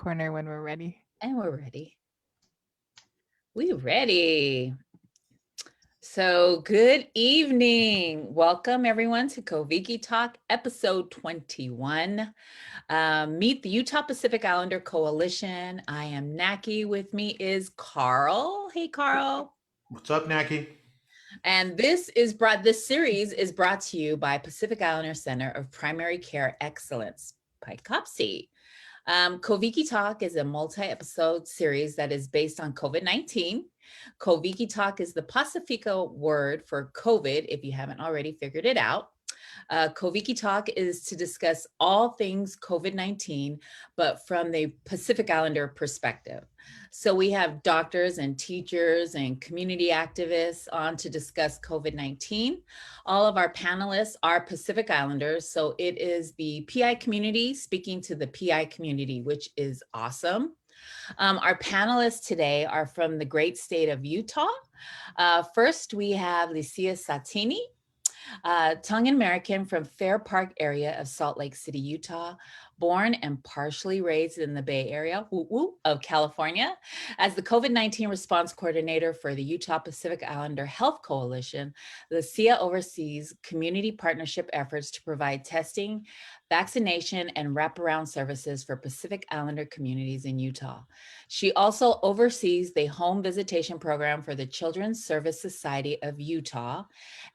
corner when we're ready. And we're ready. We're ready. So good evening. Welcome everyone to Koviki Talk, episode 21. Meet the Utah Pacific Islander Coalition. I am Naki. With me is Carl. Hey, Carl. What's up, Naki? And this series is brought to you by Pacific Islander Center of Primary Care Excellence, PICOPSI. Koviki Talk is a multi-episode series that is based on COVID-19. Koviki Talk is the Pacifica word for COVID, if you haven't already figured it out. Koviki Talk is to discuss all things COVID-19, but from the Pacific Islander perspective. So we have doctors and teachers and community activists on to discuss COVID-19. All of our panelists are Pacific Islanders, so it is the PI community speaking to the PI community, which is awesome. Our panelists today are from the great state of Utah. First, we have Lisia Satini, Tongan American from Fair Park area of Salt Lake City, Utah, born and partially raised in the Bay Area of California. As the COVID-19 response coordinator for the Utah Pacific Islander Health Coalition, Lisia oversees community partnership efforts to provide testing, vaccination, and wraparound services for Pacific Islander communities in Utah. She also oversees the home visitation program for the Children's Service Society of Utah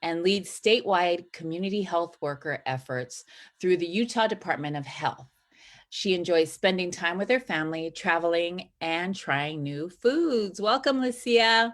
and leads statewide community health worker efforts through the Utah Department of Health. She enjoys spending time with her family, traveling, and trying new foods. Welcome, Lisia.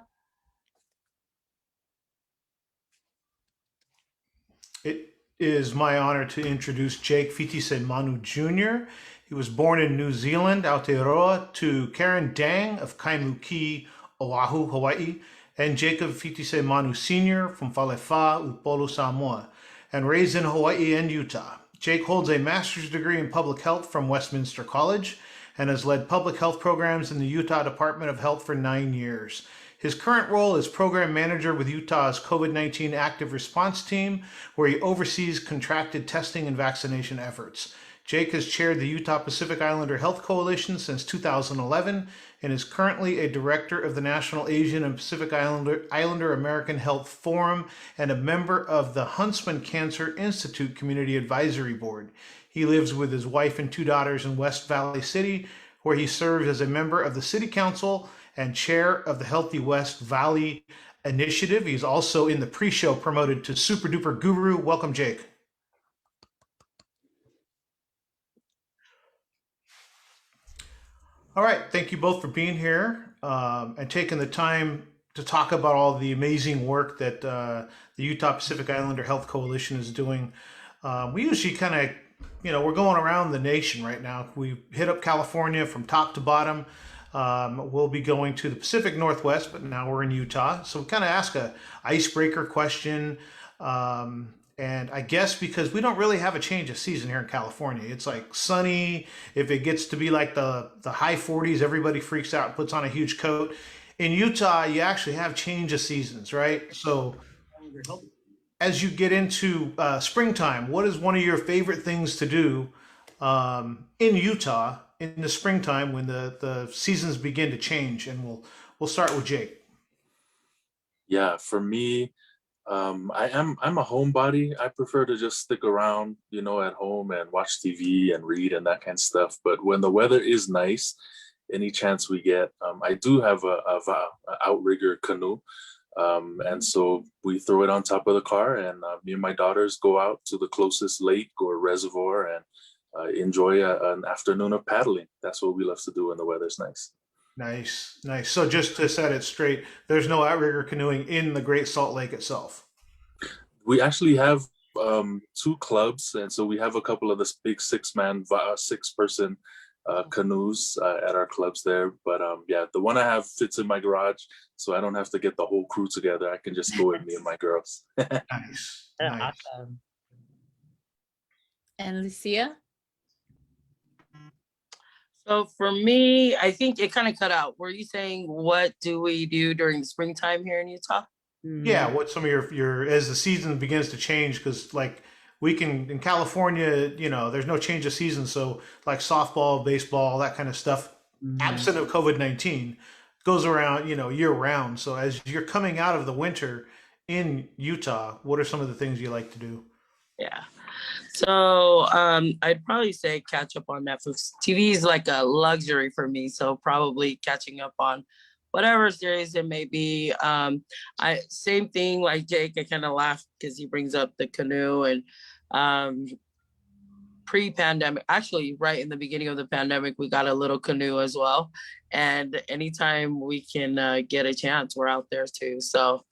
It is my honor to introduce Jake Fitisemanu Jr. He was born in New Zealand, Aotearoa, to Karen Dang of Kaimuki, Oahu, Hawaii, and Jacob Fitisemanu Sr. from Falefa, Upolu, Samoa, and raised in Hawaii and Utah. Jake holds a master's degree in public health from Westminster College and has led public health programs in the Utah Department of Health for 9 years. His current role is program manager with Utah's COVID-19 Active Response Team, where he oversees contracted testing and vaccination efforts. Jake has chaired the Utah Pacific Islander Health Coalition since 2011 and is currently a director of the National Asian and Pacific Islander American Health Forum and a member of the Huntsman Cancer Institute Community Advisory Board. He lives with his wife and 2 daughters in West Valley City, where he serves as a member of the City Council and chair of the Healthy West Valley Initiative. He's also in the pre-show promoted to Super Duper Guru. Welcome, Jake. All right, thank you both for being here and taking the time to talk about all the amazing work that the Utah Pacific Islander Health Coalition is doing. We usually kind of, we're going around the nation right now. We hit up California from top to bottom. We'll be going to the Pacific Northwest, but now we're in Utah. So we kind of ask a icebreaker question. And I guess because we don't really have a change of season here in California. It's like sunny. If it gets to be like the high 40s, everybody freaks out and puts on a huge coat. In Utah, you actually have change of seasons, right? So as you get into springtime, what is one of your favorite things to do in Utah in the springtime when the seasons begin to change? And we'll start with Jake. Yeah, for me, I'm a homebody. I prefer to just stick around, at home and watch TV and read and that kind of stuff. But when the weather is nice, any chance we get, I do have a outrigger canoe. And so we throw it on top of the car and me and my daughters go out to the closest lake or reservoir and enjoy an afternoon of paddling. That's what we love to do when the weather's nice. Nice. So just to set it straight, there's no outrigger canoeing in the Great Salt Lake itself. We actually have 2 clubs, and so we have a couple of the big 6-person canoes at our clubs there. But yeah, the one I have fits in my garage, so I don't have to get the whole crew together. I can just go with me and my girls. Nice. Awesome. And Lisia? So for me, I think it kind of cut out. Were you saying what do we do during the springtime here in Utah? Yeah, what some of your as the season begins to change, because like we can, in California, there's no change of season. So like softball, baseball, that kind of stuff, absent of COVID-19, goes around, year round. So as you're coming out of the winter in Utah, what are some of the things you like to do? Yeah. So I'd probably say catch up on Netflix. TV is like a luxury for me, so probably catching up on whatever series it may be. I same thing like Jake. I kind of laugh because he brings up the canoe and pre-pandemic, actually right in the beginning of the pandemic, we got a little canoe as well. And anytime we can get a chance, we're out there too. So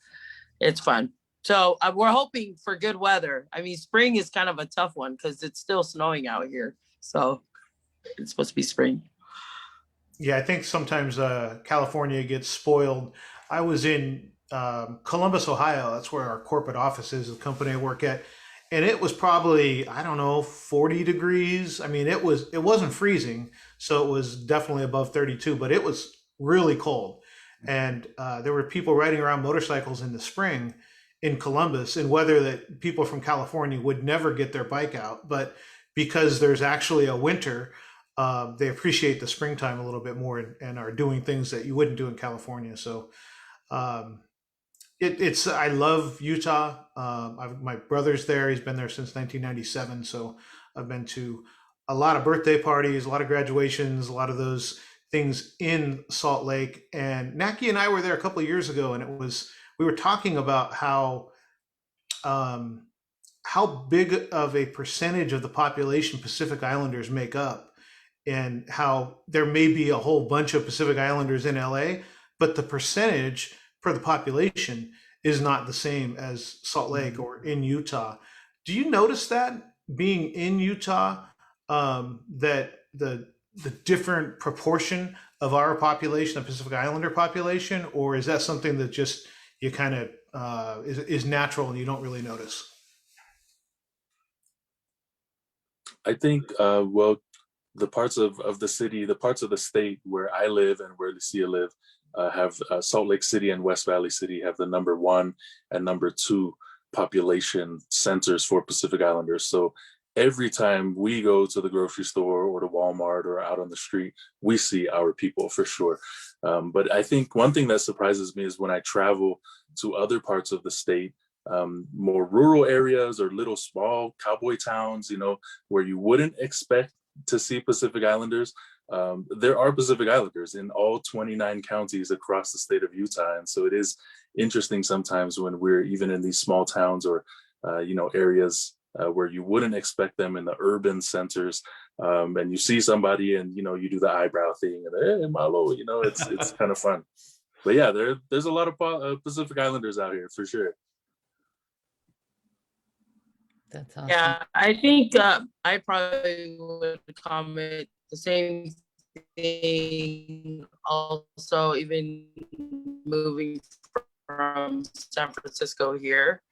it's fun. So we're hoping for good weather. I mean, spring is kind of a tough one because it's still snowing out here. So it's supposed to be spring. Yeah, I think sometimes California gets spoiled. I was in Columbus, Ohio. That's where our corporate office is, the company I work at. And it was probably, I don't know, 40 degrees. I mean, it wasn't freezing, so it was definitely above 32, but it was really cold. And there were people riding around motorcycles in the spring in Columbus in weather that people from California would never get their bike out. But because there's actually a winter, they appreciate the springtime a little bit more and are doing things that you wouldn't do in California. So it's I love Utah. My brother's there. He's been there since 1997. So I've been to a lot of birthday parties, a lot of graduations, a lot of those things in Salt Lake. And Naki and I were there a couple of years ago, and we were talking about how big of a percentage of the population Pacific Islanders make up, and how there may be a whole bunch of Pacific Islanders in LA, but the percentage per the population is not the same as Salt Lake or in Utah. Do you notice that being in Utah, that the different proportion of our population, the Pacific Islander population, or is that something that just you kind of is natural and you don't really notice? I think, well, the parts of the city, the parts of the state where I live and where Lisia live, have Salt Lake City and West Valley City have the number 1 and number 2 population centers for Pacific Islanders. So every time we go to the grocery store or to Walmart or out on the street, we see our people for sure. But I think one thing that surprises me is when I travel to other parts of the state, more rural areas or little small cowboy towns, where you wouldn't expect to see Pacific Islanders. There are Pacific Islanders in all 29 counties across the state of Utah. And so it is interesting sometimes when we're even in these small towns or, areas where you wouldn't expect them in the urban centers. And you see somebody and, you do the eyebrow thing and, hey, Malo, it's kind of fun. But yeah, there's a lot of Pacific Islanders out here for sure. That's awesome. Yeah, I think I probably would comment the same thing. Also, even moving from San Francisco here,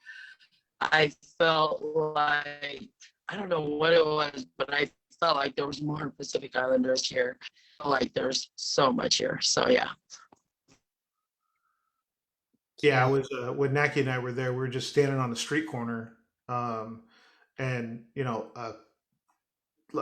I felt like, I don't know what it was, but I felt like there was more Pacific Islanders here. Like there's so much here. So yeah. Yeah, I was when Naki and I were there. We were just standing on the street corner, and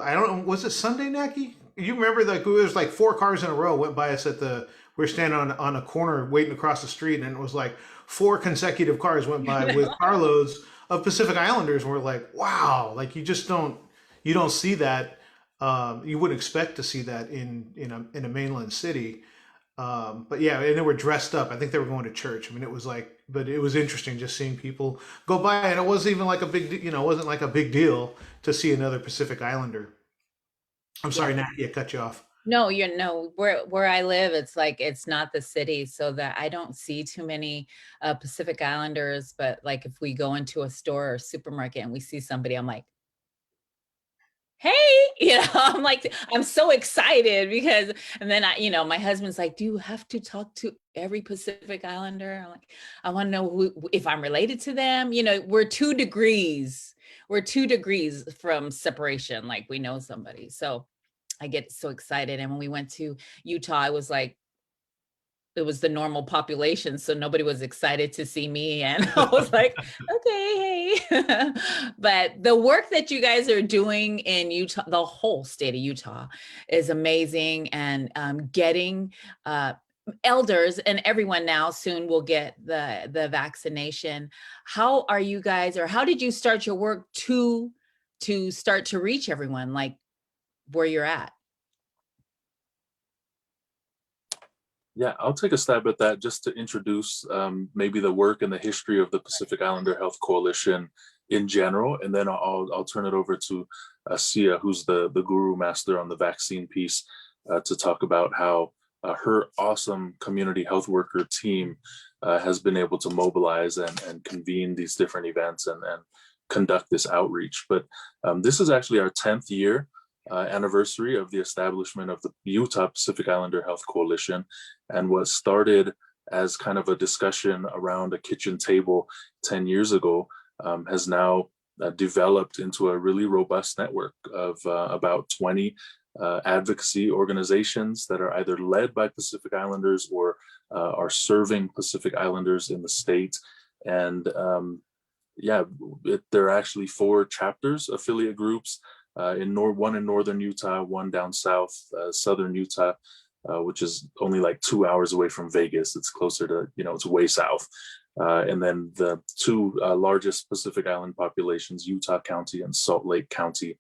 I don't know. Was it Sunday, Naki? You remember that there was like 4 cars in a row went by us we were standing on a corner waiting across the street, and it was like 4 consecutive cars went by with carloads of Pacific Islanders. And we're like, wow, like you don't see that. You wouldn't expect to see that in a mainland city. But yeah, and they were dressed up. I think they were going to church. I mean, but it was interesting just seeing people go by, and it wasn't even like it wasn't like a big deal to see another Pacific Islander. I'm sorry, Naki, I cut you off. No, where I live, it's like, it's not the city, so that I don't see too many Pacific Islanders. But like if we go into a store or supermarket and we see somebody, I'm like, hey, I'm like, I'm so excited because, and then my husband's like, do you have to talk to every Pacific Islander? I'm like, I want to know if I'm related to them. We're 2 degrees from separation. Like we know somebody. So I get so excited. And when we went to Utah, I was like, it was the normal population, so nobody was excited to see me, and I was like, okay, hey. But the work that you guys are doing in Utah, the whole state of Utah, is amazing, and getting elders and everyone now soon will get the vaccination. How are you guys, or how did you start your work to start to reach everyone, like where you're at? Yeah, I'll take a stab at that just to introduce maybe the work and the history of the Pacific Islander Health Coalition in general, and then I'll turn it over to Sia, who's the guru master on the vaccine piece, to talk about how her awesome community health worker team has been able to mobilize and convene these different events and conduct this outreach. But this is actually our 10th year anniversary of the establishment of the Utah Pacific Islander Health Coalition, and what started as kind of a discussion around a kitchen table 10 years ago has now developed into a really robust network of about 20 advocacy organizations that are either led by Pacific Islanders or are serving Pacific Islanders in the state. And there are actually 4 chapters, affiliate groups, one in northern Utah, one down south, southern Utah, which is only like 2 hours away from Vegas. It's closer to, it's way south. And then the 2 largest Pacific Island populations, Utah County and Salt Lake County,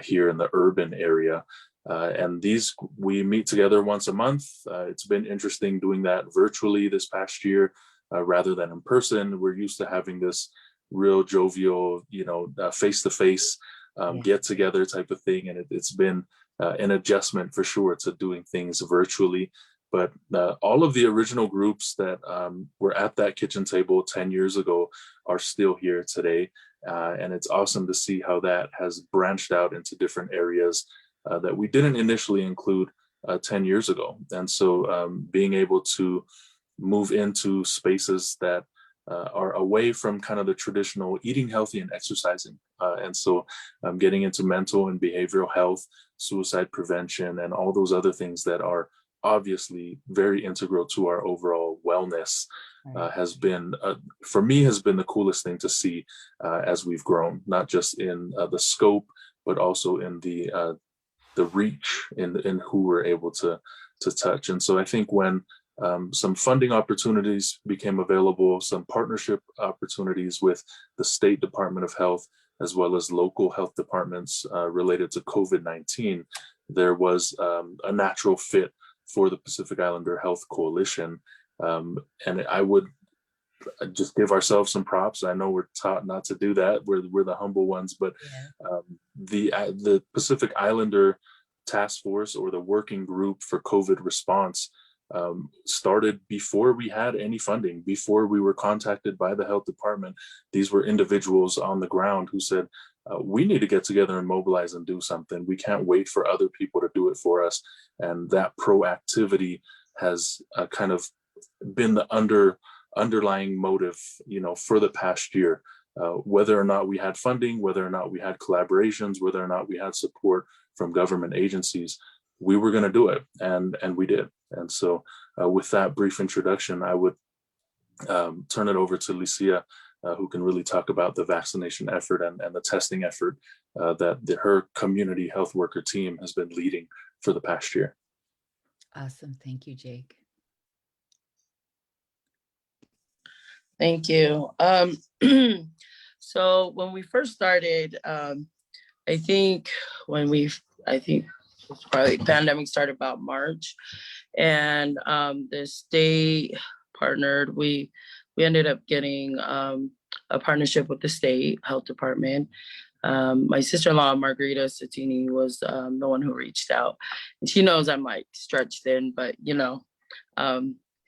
here in the urban area. And we meet together once a month. It's been interesting doing that virtually this past year rather than in person. We're used to having this real jovial, face-to-face get together type of thing. And it's been an adjustment for sure to doing things virtually. But all of the original groups that were at that kitchen table 10 years ago are still here today. And it's awesome to see how that has branched out into different areas that we didn't initially include 10 years ago. And so being able to move into spaces that are away from kind of the traditional eating healthy and exercising. And so getting into mental and behavioral health, suicide prevention, and all those other things that are obviously very integral to our overall wellness has been, for me, has been the coolest thing to see as we've grown, not just in the scope, but also in the reach in who we're able to touch. And so I think when some funding opportunities became available, some partnership opportunities with the State Department of Health, as well as local health departments related to COVID-19, there was a natural fit for the Pacific Islander Health Coalition. And I would just give ourselves some props. I know we're taught not to do that. We're the humble ones, but the Pacific Islander Task Force, or the working group for COVID response, started before we had any funding, before we were contacted by the health department. These were individuals on the ground who said, we need to get together and mobilize and do something. We can't wait for other people to do it for us. And that proactivity has kind of been the underlying motive, for the past year. Whether or not we had funding, whether or not we had collaborations, whether or not we had support from government agencies, we were going to do it, and we did. And so with that brief introduction, I would turn it over to Lisia, who can really talk about the vaccination effort and the testing effort that her community health worker team has been leading for the past year. Awesome. Thank you, Jake. Thank you. So when we first started, I think it's probably pandemic started about March, and the state partnered. We ended up getting a partnership with the state health department. My sister-in-law, Margarita Satini, was the one who reached out, and she knows I'm like stretched thin, but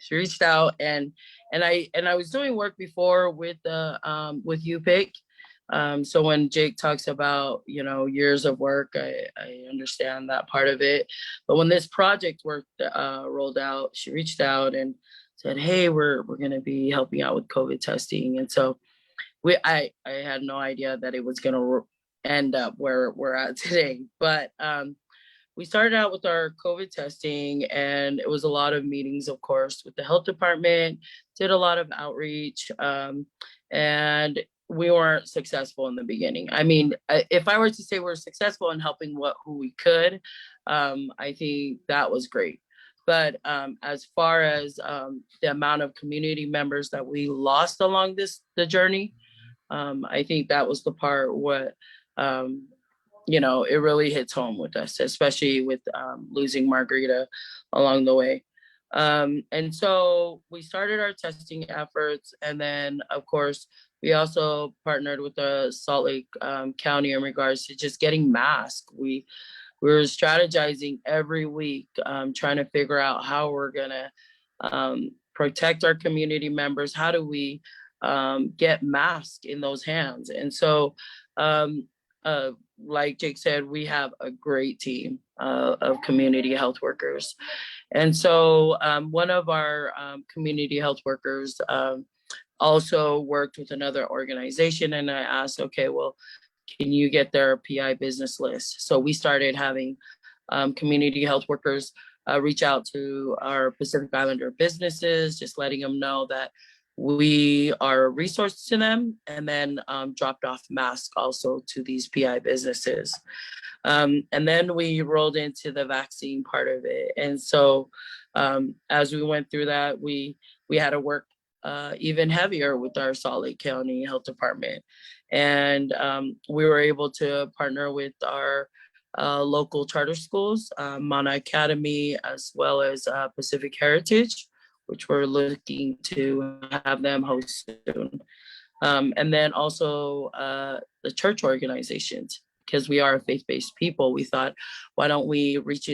she reached out, and I was doing work before with UPIC. So when Jake talks about, years of work, I understand that part of it. But when this project work rolled out, she reached out and said, hey, we're going to be helping out with COVID testing. And so I had no idea that it was going to end up where we're at today. But we started out with our COVID testing, and it was a lot of meetings, of course, with the health department, did a lot of outreach, and we weren't successful in the beginning. I mean, if I were to say we're successful in helping who we could, I think that was great. But as far as the amount of community members that we lost along the journey, I think that was the part what it really hits home with us, especially with losing Margarita along the way. And so we started our testing efforts, and then of course we also partnered with the Salt Lake County in regards to just getting masks. We were strategizing every week, trying to figure out how we're gonna protect our community members. How do we get masks in those hands? And so, like Jake said, we have a great team of community health workers. And so one of our community health workers also worked with another organization, and I asked, okay, well, can you get their PI business list? So we started having community health workers reach out to our Pacific Islander businesses, just letting them know that we are a resource to them, and then dropped off masks also to these PI businesses. And then we rolled into the vaccine part of it. And so as we went through that, we had to work even heavier with our Salt Lake County Health Department. And we were able to partner with our local charter schools, Mana Academy, as well as Pacific Heritage, which we're looking to have them host soon. And then also the church organizations, because we are a faith-based people. We thought, why don't we reach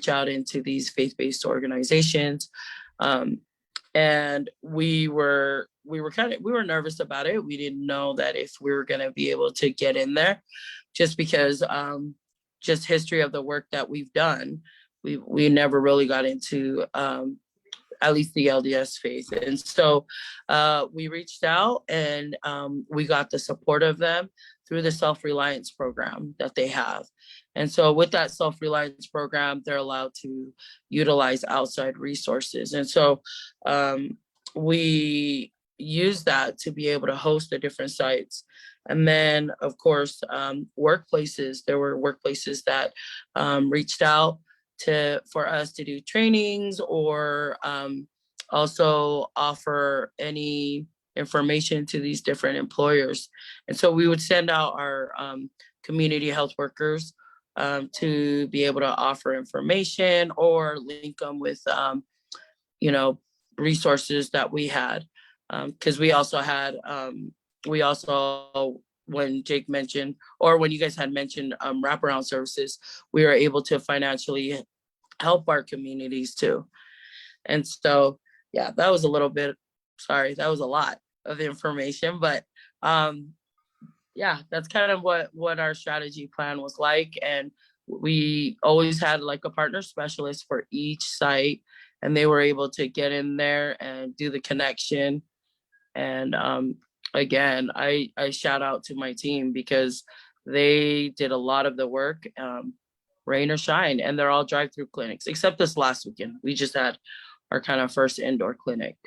out into these faith-based organizations? And we were nervous about it. We didn't know that if we were going to be able to get in there, just because just history of the work that we've done, we never really got into at least the LDS faith. And so we reached out, and we got the support of them through the self-reliance program that they have. And so with that self-reliance program, they're allowed to utilize outside resources. And so we use that to be able to host the different sites. And then, of course, workplaces, there were workplaces that reached out for us to do trainings, or also offer any information to these different employers. And so we would send out our community health workers to be able to offer information or link them with, resources that we had. Because we also had, when Jake mentioned, or when you guys had mentioned wraparound services, we were able to financially help our communities too. And so, yeah, that was a lot of information, but yeah, that's kind of what our strategy plan was like. And we always had like a partner specialist for each site, and they were able to get in there and do the connection. And again, I shout out to my team, because they did a lot of the work, rain or shine, and they're all drive-through clinics, except this last weekend. We just had our kind of first indoor clinic.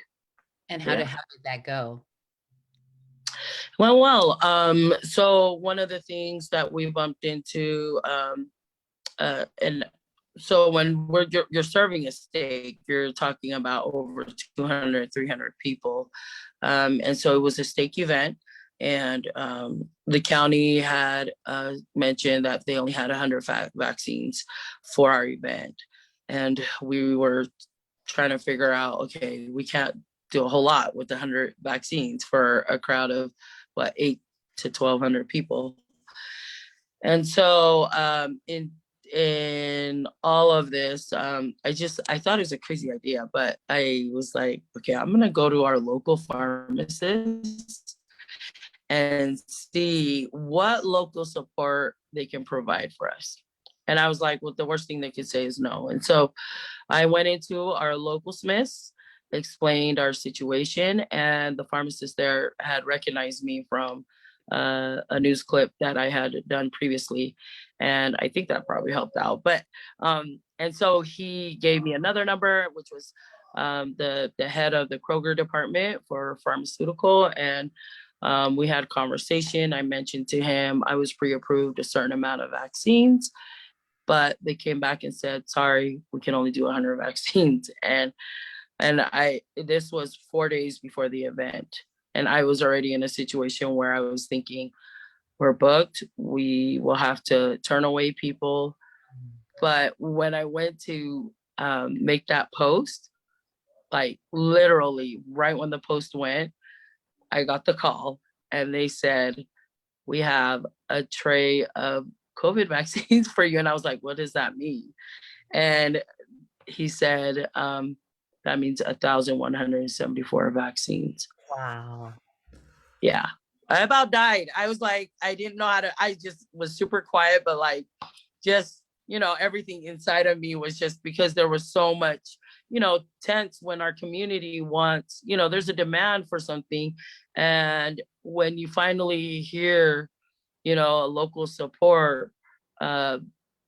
And how did that go? Well, so one of the things that we bumped into, and so when you're serving a steak, you're talking about over 200, 300 people. And so it was a steak event, and the county had mentioned that they only had 100 vaccines for our event. And we were trying to figure out, okay, we can't do a whole lot with 100 vaccines for a crowd of 8 to 1,200 people. And so in all of this, I thought it was a crazy idea, but I was like, okay, I'm gonna go to our local pharmacists and see what local support they can provide for us. And I was like, well, the worst thing they could say is no. And so I went into our local Smiths, explained our situation, and the pharmacist there had recognized me from a news clip that I had done previously, and I think that probably helped out. But and so he gave me another number, which was the head of the Kroger department for pharmaceutical, and we had a conversation. I mentioned to him I was pre-approved a certain amount of vaccines, but they came back and said, sorry, we can only do 100 vaccines. And this was 4 days before the event. And I was already in a situation where I was thinking, we're booked, we will have to turn away people. But when I went to make that post, like literally right when the post went, I got the call and they said, we have a tray of COVID vaccines for you. And I was like, what does that mean? And he said, that means 1,174 vaccines. Wow. Yeah. I about died. I was like, I didn't know how to, I just was super quiet, but like, just, everything inside of me was just because there was so much, tense when our community wants, there's a demand for something. And when you finally hear, a local support, from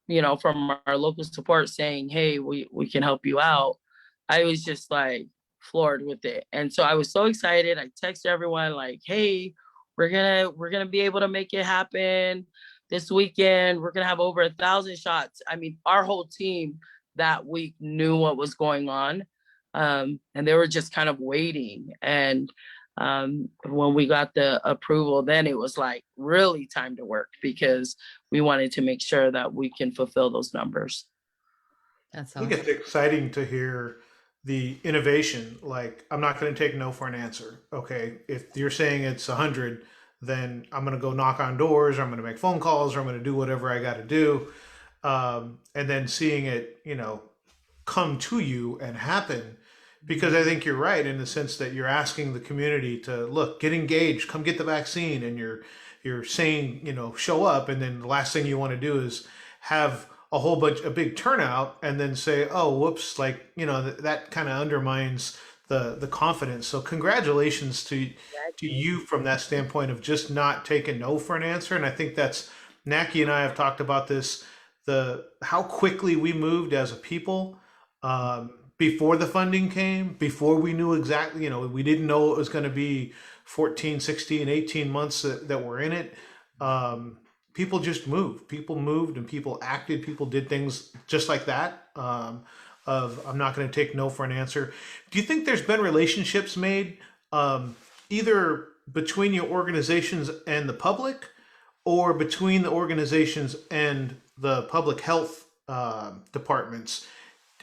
our local support saying, hey, we can help you out, I was just like floored with it. And so I was so excited. I texted everyone like, hey, we're gonna be able to make it happen this weekend. We're gonna have over 1,000 shots. I mean, our whole team that week knew what was going on. And they were just kind of waiting. And when we got the approval, then it was like really time to work because we wanted to make sure that we can fulfill those numbers. That's I awesome. think it's exciting to hear the innovation. Like, I'm not going to take no for an answer. Okay, if you're saying it's 100, then I'm going to go knock on doors, or I'm going to make phone calls, or I'm going to do whatever I got to do. And then seeing it, come to you and happen, because I think you're right in the sense that you're asking the community to look, get engaged, come get the vaccine, and you're saying, show up, and then the last thing you want to do is have a big turnout, and then say, oh, whoops, like, that kind of undermines the confidence. So congratulations to you from that standpoint of just not taking no for an answer. And I think that's, Naki and I have talked about this, how quickly we moved as a people, before the funding came, before we knew exactly, we didn't know it was going to be 14, 16, 18 months that we're in it. People just moved. People moved and people acted. People did things just like that. I'm not going to take no for an answer. Do you think there's been relationships made, either between your organizations and the public, or between the organizations and the public health departments?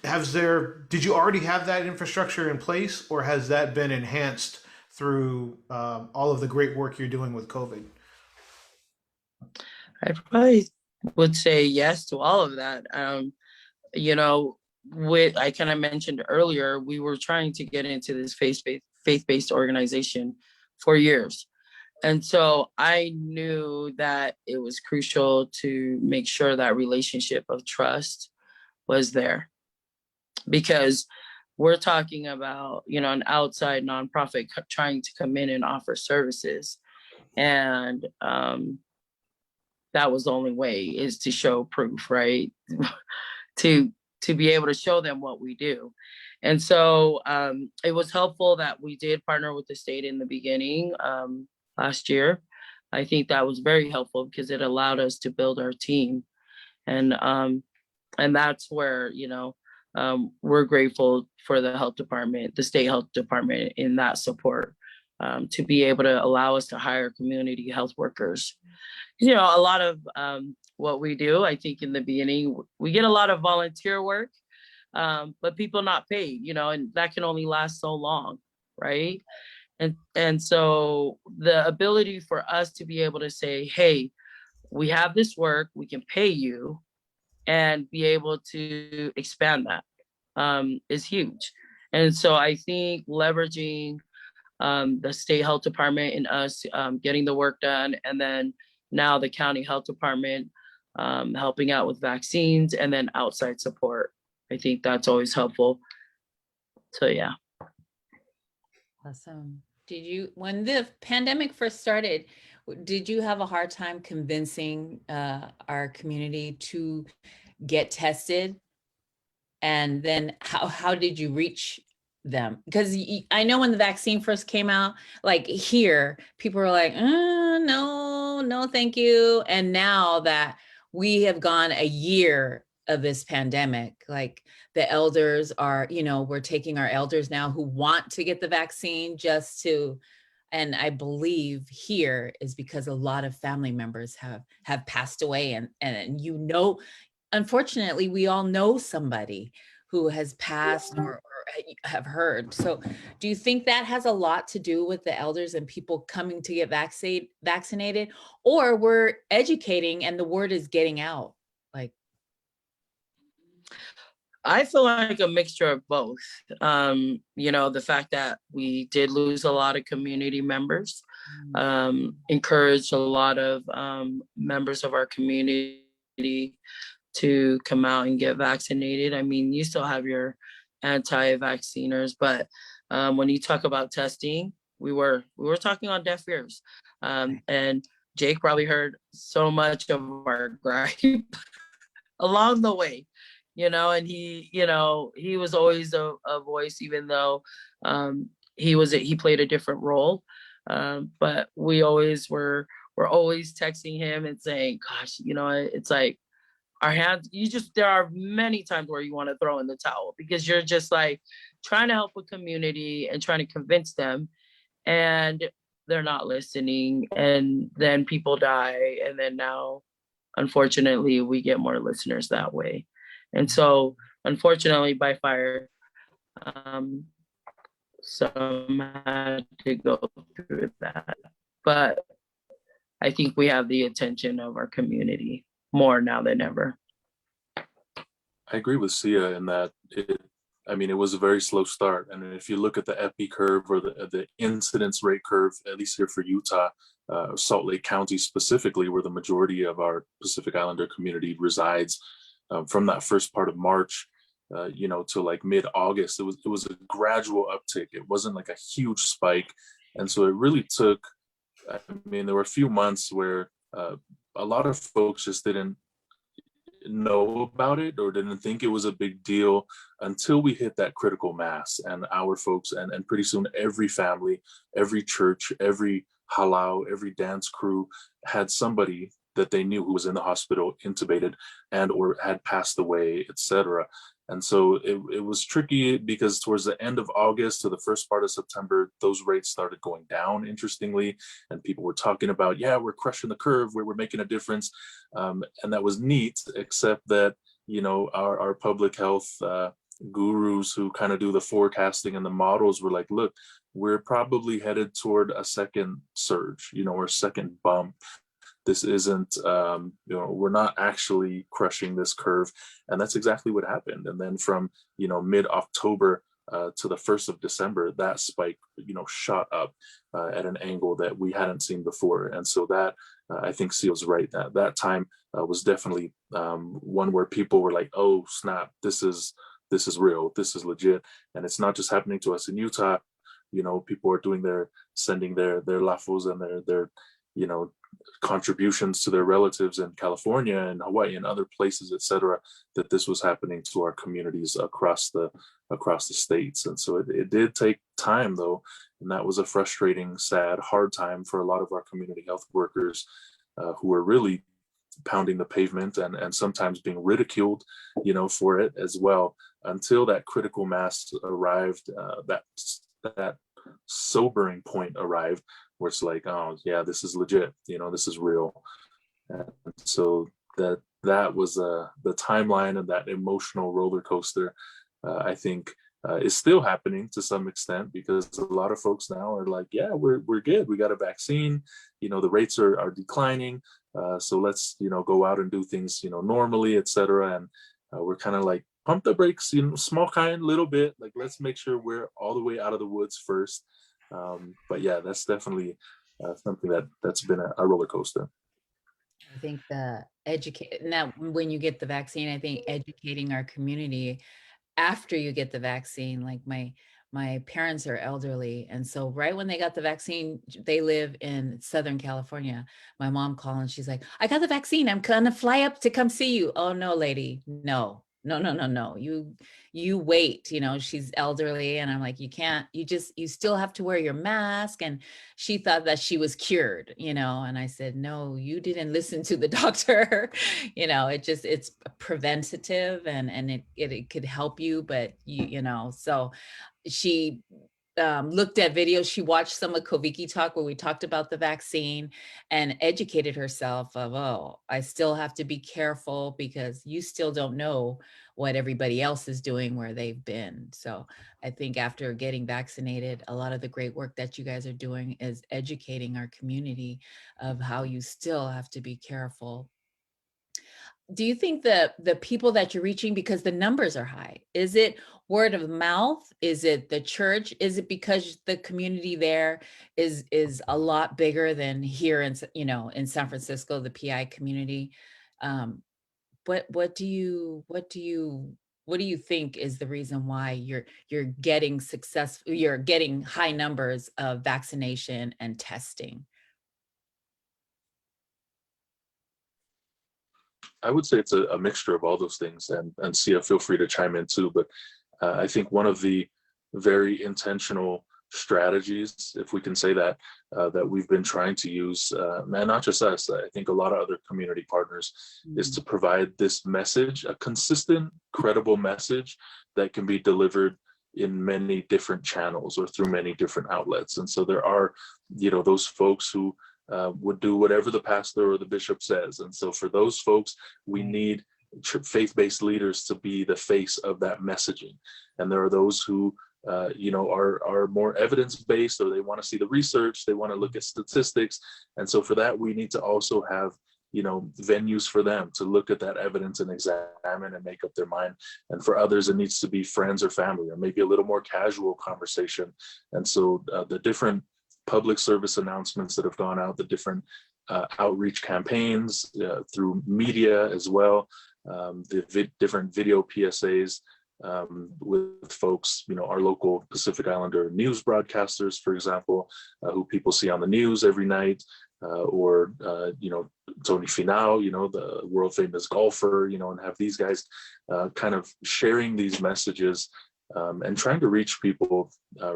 Did you already have that infrastructure in place, or has that been enhanced through all of the great work you're doing with COVID? I probably would say yes to all of that. I kind of mentioned earlier, we were trying to get into this faith-based organization for years. And so I knew that it was crucial to make sure that relationship of trust was there, because we're talking about, an outside nonprofit trying to come in and offer services. And that was the only way, is to show proof, right? to be able to show them what we do. And so it was helpful that we did partner with the state in the beginning last year. I think that was very helpful because it allowed us to build our team. And that's where, we're grateful for the health department, the state health department, in that support, to be able to allow us to hire community health workers. A lot of what we do, I think in the beginning, we get a lot of volunteer work, but people not paid, and that can only last so long, right? And so the ability for us to be able to say, hey, we have this work, we can pay you, and be able to expand that is huge. And so I think leveraging the state health department and us getting the work done, and then now the county health department helping out with vaccines, and then outside support, I think that's always helpful. So yeah. Awesome. When the pandemic first started, did you have a hard time convincing our community to get tested? And then how did you reach them? Because I know when the vaccine first came out, like here, people were like, no, no, thank you. And now that we have gone a year of this pandemic, like the elders are, we're taking our elders now who want to get the vaccine just to, and I believe here is because a lot of family members have passed away, and unfortunately, we all know somebody who has passed or have heard. So do you think that has a lot to do with the elders and people coming to get vaccinated, or we're educating and the word is getting out? Like, I feel like a mixture of both. The fact that we did lose a lot of community members, encouraged a lot of members of our community to come out and get vaccinated. I mean, you still have your anti-vacciners, but when you talk about testing, we were talking on deaf ears. And Jake probably heard so much of our gripe along the way, and he was always a voice, even though he played a different role. But we always were always texting him and saying, gosh, it's like our hands, there are many times where you want to throw in the towel because you're just like trying to help a community and trying to convince them, and they're not listening. And then people die. And then now, unfortunately, we get more listeners that way. And so, unfortunately, by fire, some had to go through that. But I think we have the attention of our community more now than ever. I agree with Sia in that it was a very slow start. And if you look at the epi curve or the incidence rate curve, at least here for Utah, Salt Lake County specifically, where the majority of our Pacific Islander community resides, from that first part of March, to like mid-August, it was a gradual uptick. It wasn't like a huge spike. And so it really took, there were a few months where a lot of folks just didn't know about it or didn't think it was a big deal until we hit that critical mass, and our folks, and pretty soon every family, every church, every halau, every dance crew had somebody that they knew who was in the hospital, intubated, and or had passed away, etc. And so it was tricky because towards the end of August to the first part of September, those rates started going down, interestingly. And people were talking about, yeah, we're crushing the curve, we're making a difference. And that was neat, except that, our public health gurus who kind of do the forecasting and the models were like, look, we're probably headed toward a second surge, or a second bump. This isn't, we're not actually crushing this curve. And that's exactly what happened. And then from, mid-October to the 1st of December, that spike, shot up at an angle that we hadn't seen before. And so that, I think Seal's right, that time was definitely one where people were like, oh, snap, this is real, this is legit. And it's not just happening to us in Utah. People are sending their lafos and their contributions to their relatives in California and Hawaii and other places, etc., that this was happening to our communities across the states. And so it did take time, though, and that was a frustrating, sad, hard time for a lot of our community health workers who were really pounding the pavement and sometimes being ridiculed, for it as well, until that critical mass arrived, that sobering point arrived, where it's like, oh yeah, this is legit, this is real. And so that was the timeline and that emotional roller coaster, I think is still happening to some extent, because a lot of folks now are like, yeah, we're good, we got a vaccine, the rates are declining, so let's go out and do things normally, etc. And we're kind of like, pump the brakes, small kind, little bit, like let's make sure we're all the way out of the woods first. But yeah, that's definitely something that's been a roller coaster. I think now when you get the vaccine, I think educating our community after you get the vaccine, like my parents are elderly. And so right when they got the vaccine, they live in Southern California. My mom called and she's like, I got the vaccine. I'm gonna fly up to come see you. Oh no, lady. No, no, no, no, no. You wait, she's elderly. And I'm like, you can't, you still have to wear your mask. And she thought that she was cured, and I said, no, you didn't listen to the doctor. It's preventative, and it could help you, but so she looked at videos. She watched some of Koviki Talk where we talked about the vaccine and educated herself of, oh, I still have to be careful because you still don't know what everybody else is doing where they've been. So I think after getting vaccinated, a lot of the great work that you guys are doing is educating our community of how you still have to be careful. Do you think the people that you're reaching, because the numbers are high, is it word of mouth? Is it the church? Is it because the community there is a lot bigger than here in San Francisco, the PI community? What do you think is the reason why you're getting you're getting high numbers of vaccination and testing? I would say it's a mixture of all those things, and Sia, feel free to chime in too. But I think one of the very intentional strategies, if we can say that, that we've been trying to use, and not just us, I think a lot of other community partners, is to provide this message, a consistent, credible message that can be delivered in many different channels or through many different outlets. And so there are, those folks who would do whatever the pastor or the bishop says. And so for those folks, we need faith-based leaders to be the face of that messaging. And there are those who are more evidence-based, or they want to see the research, they want to look at statistics. And so for that, we need to also have venues for them to look at that evidence and examine and make up their mind. And for others, it needs to be friends or family, or maybe a little more casual conversation. And so the different public service announcements that have gone out, the different outreach campaigns through media as well, the different video PSAs with folks, our local Pacific Islander news broadcasters, for example, who people see on the news every night, or Tony Finau, the world famous golfer, and have these guys kind of sharing these messages and trying to reach people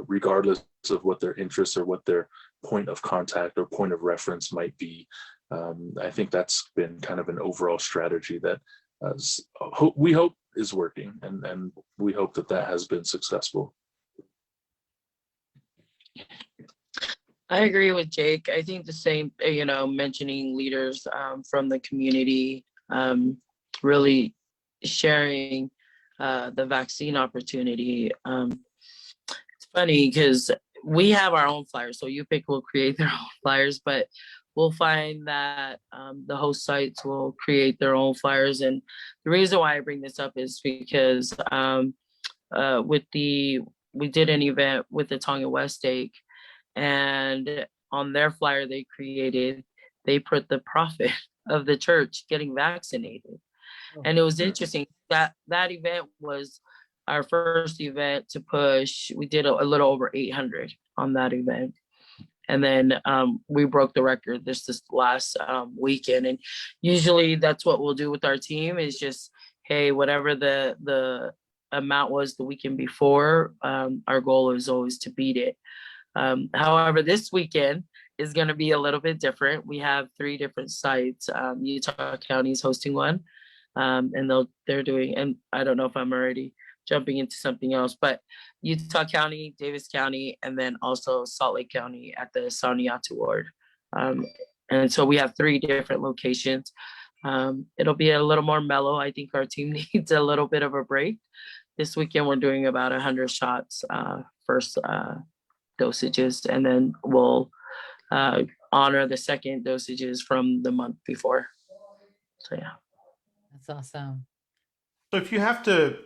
regardless of what their interests or what their point of contact or point of reference might be. I think that's been kind of an overall strategy that we hope is working, and we hope that has been successful. I agree with Jake. I think the same, mentioning leaders from the community, really sharing the vaccine opportunity. It's funny because we have our own flyers. So UPIC will create their own flyers, but we'll find that the host sites will create their own flyers. And the reason why I bring this up is because we did an event with the Tonga West Stake, and on their flyer they put the prophet of the church getting vaccinated. And it was interesting that event was our first event to push. We did a little over 800 on that event. And then we broke the record this last weekend. And usually that's what we'll do with our team, is just, hey, whatever the amount was the weekend before, our goal is always to beat it. However, this weekend is going to be a little bit different. We have 3 different sites. Utah County is hosting one, and they're doing, and I don't know if I'm already jumping into something else, but Utah County, Davis County, and then also Salt Lake County at the Saniatu Ward. And so we have 3 different locations. It'll be a little more mellow. I think our team needs a little bit of a break. This weekend, we're doing about 100 shots, first dosages, and then we'll honor the second dosages from the month before. So yeah. That's awesome. So if you have to,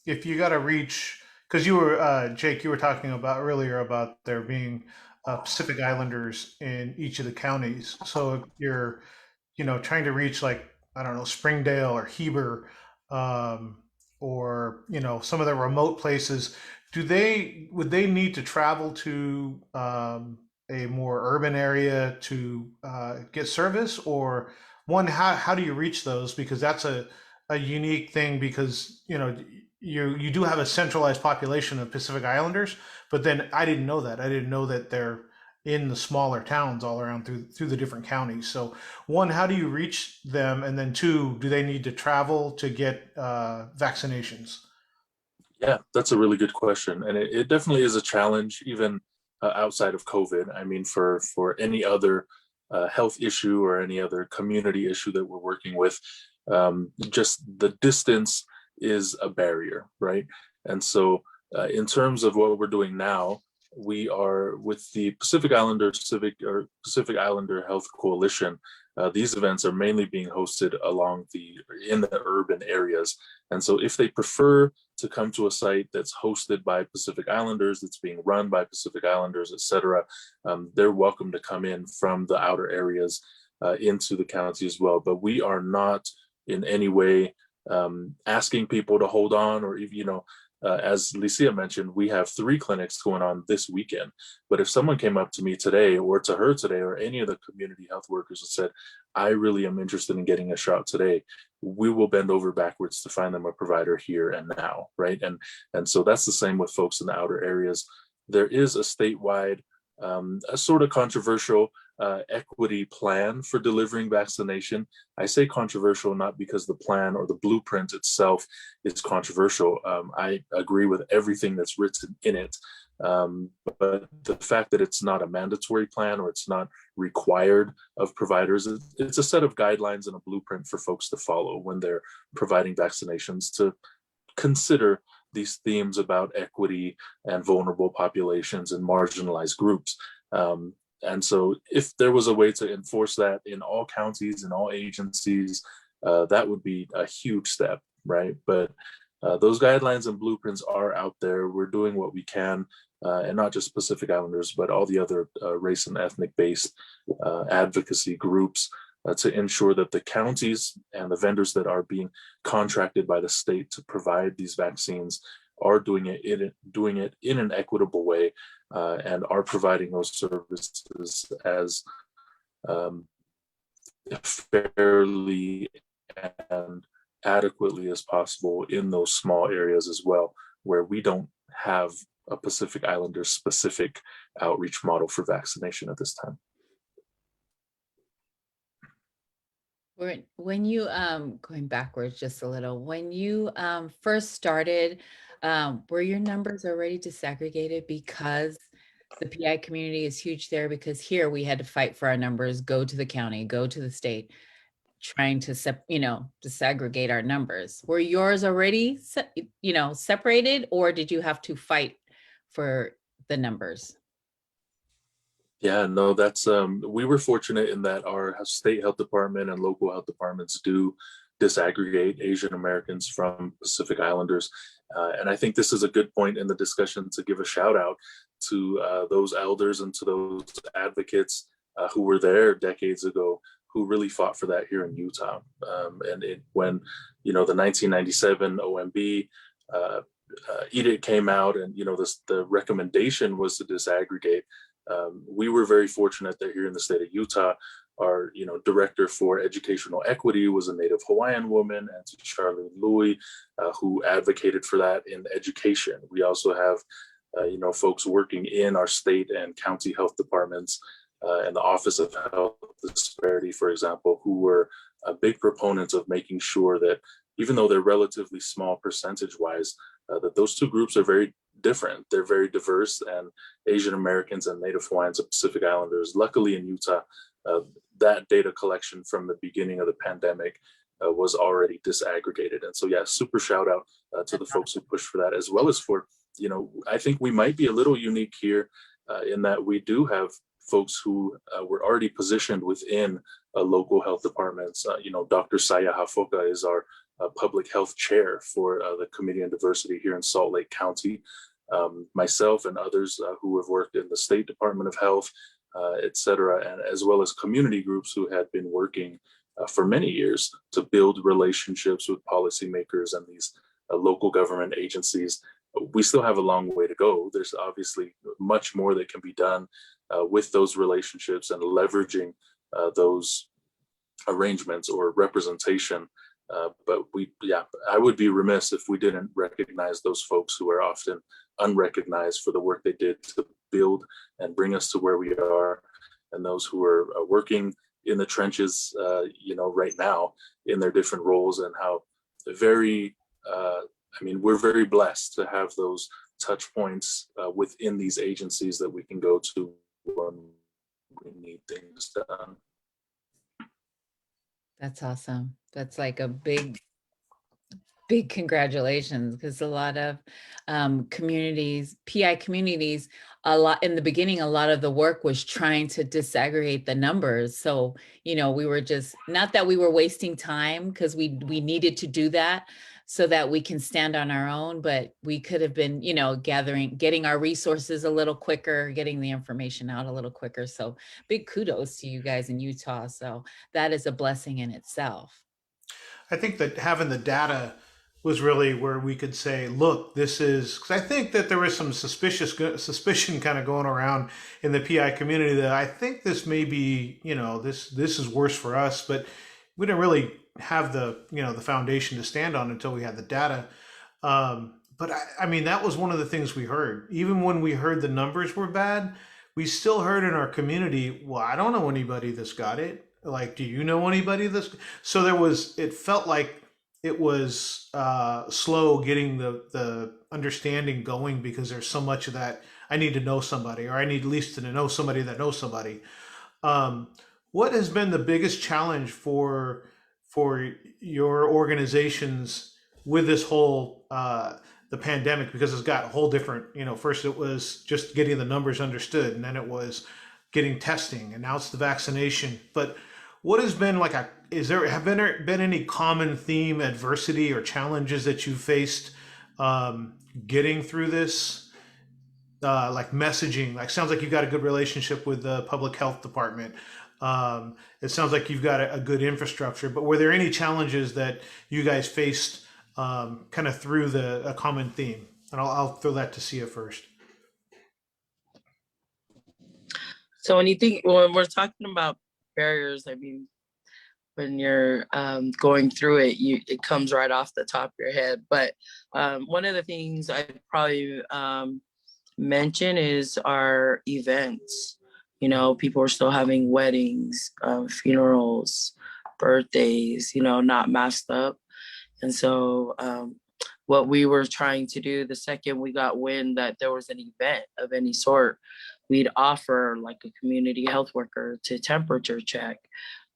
if you got to reach, because you were, Jake, you were talking about earlier about there being Pacific Islanders in each of the counties. So if you're, trying to reach like, I don't know, Springdale or Heber, or, some of the remote places, would they need to travel to a more urban area to get service, or one, how do you reach those? Because that's a unique thing, because you do have a centralized population of Pacific Islanders, but then I didn't know that. I didn't know that they're in the smaller towns all around through the different counties. So one, how do you reach them? And then two, do they need to travel to get vaccinations? Yeah, that's a really good question, and it definitely is a challenge, even outside of COVID. I mean, for any other health issue or any other community issue that we're working with, just the distance is a barrier, right? And so, in terms of what we're doing now, we are with the Pacific Islander Health Coalition. These events are mainly being hosted in the urban areas, and so if they prefer to come to a site that's hosted by Pacific Islanders, that's being run by Pacific Islanders, et cetera, they're welcome to come in from the outer areas into the county as well. But we are not in any way asking people to hold on, or as Lisia mentioned, we have 3 clinics going on this weekend. But if someone came up to me today, or to her today, or any of the community health workers and said, I really am interested in getting a shot today, we will bend over backwards to find them a provider here and now, right? And so that's the same with folks in the outer areas. There is a statewide, a sort of controversial equity plan for delivering vaccination. I say controversial not because the plan or the blueprint itself is controversial. I agree with everything that's written in it. But the fact that it's not a mandatory plan, or it's not required of providers, it's a set of guidelines and a blueprint for folks to follow when they're providing vaccinations, to consider these themes about equity and vulnerable populations and marginalized groups. And so if there was a way to enforce that in all counties and all agencies, that would be a huge step, right? But those guidelines and blueprints are out there. We're doing what we can, and not just Pacific Islanders, but all the other race and ethnic-based advocacy groups, to ensure that the counties and the vendors that are being contracted by the state to provide these vaccines are doing it in an equitable way, and are providing those services as fairly and adequately as possible in those small areas as well, where we don't have a Pacific Islander specific outreach model for vaccination at this time. When you going backwards just a little, when you first started, were your numbers already disaggregated? Because the PI community is huge there, because here we had to fight for our numbers, go to the county, go to the state, trying to disaggregate our numbers. Were yours already separated, or did you have to fight for the numbers? Yeah, no, that's we were fortunate in that our state health department and local health departments do disaggregate Asian Americans from Pacific Islanders. And I think this is a good point in the discussion to give a shout out to those elders and to those advocates who were there decades ago, who really fought for that here in Utah. When the 1997 OMB edict came out, and the recommendation was to disaggregate, we were very fortunate that here in the state of Utah, our director for educational equity was a Native Hawaiian woman, Auntie Charlene Louie, who advocated for that in education. We also have folks working in our state and county health departments, and the Office of Health Disparity, for example, who were big proponents of making sure that, even though they're relatively small percentage-wise, that those two groups are very different. They're very diverse, and Asian Americans and Native Hawaiians and Pacific Islanders, luckily in Utah, that data collection from the beginning of the pandemic was already disaggregated. And so, yeah, super shout out to the folks who pushed for that, as well as for, I think we might be a little unique here in that we do have folks who were already positioned within local health departments. Dr. Saya Hafoka is our public health chair for the Committee on Diversity here in Salt Lake County. Myself and others who have worked in the State Department of Health, et cetera, and as well as community groups who had been working for many years to build relationships with policymakers and these local government agencies. we still have a long way to go. There's obviously much more that can be done with those relationships and leveraging those arrangements or representation. But I would be remiss if we didn't recognize those folks who are often unrecognized for the work they did to build and bring us to where we are, and those who are working in the trenches, right now in their different roles, and how very, we're very blessed to have those touch points within these agencies that we can go to when we need things done. That's awesome. That's like a big congratulations, because a lot of communities, PI communities, a lot in the beginning, a lot of the work was trying to disaggregate the numbers. So, we were just, not that we were wasting time, because we needed to do that so that we can stand on our own, but we could have been, getting our resources a little quicker, getting the information out a little quicker. So big kudos to you guys in Utah. So that is a blessing in itself. I think that having the data was really where we could say, look, this is, because I think that there was some suspicion kind of going around in the PI community that I think this may be, this is worse for us, but we didn't really have the foundation to stand on until we had the data. But that was one of the things we heard. Even when we heard the numbers were bad, we still heard in our community, well, I don't know anybody that's got it. Like, do you know anybody that's, so it felt like it was slow getting the understanding going, because there's so much of that. I need to know somebody, or I need at least to know somebody that knows somebody. What has been the biggest challenge for your organizations with this whole the pandemic? Because it's got a whole different, first it was just getting the numbers understood, and then it was getting testing, and now it's the vaccination. But what has been have there been any common theme, adversity, or challenges that you faced getting through this? Like messaging, sounds like you've got a good relationship with the public health department. It sounds like you've got a good infrastructure, but were there any challenges that you guys faced kind of through a common theme? And I'll throw that to Sia first. So when we're talking about barriers, when you're going through it, it comes right off the top of your head. But one of the things I'd probably mention is our events. People are still having weddings, funerals, birthdays, not masked up. And so what we were trying to do, the second we got wind that there was an event of any sort, we'd offer like a community health worker to temperature check.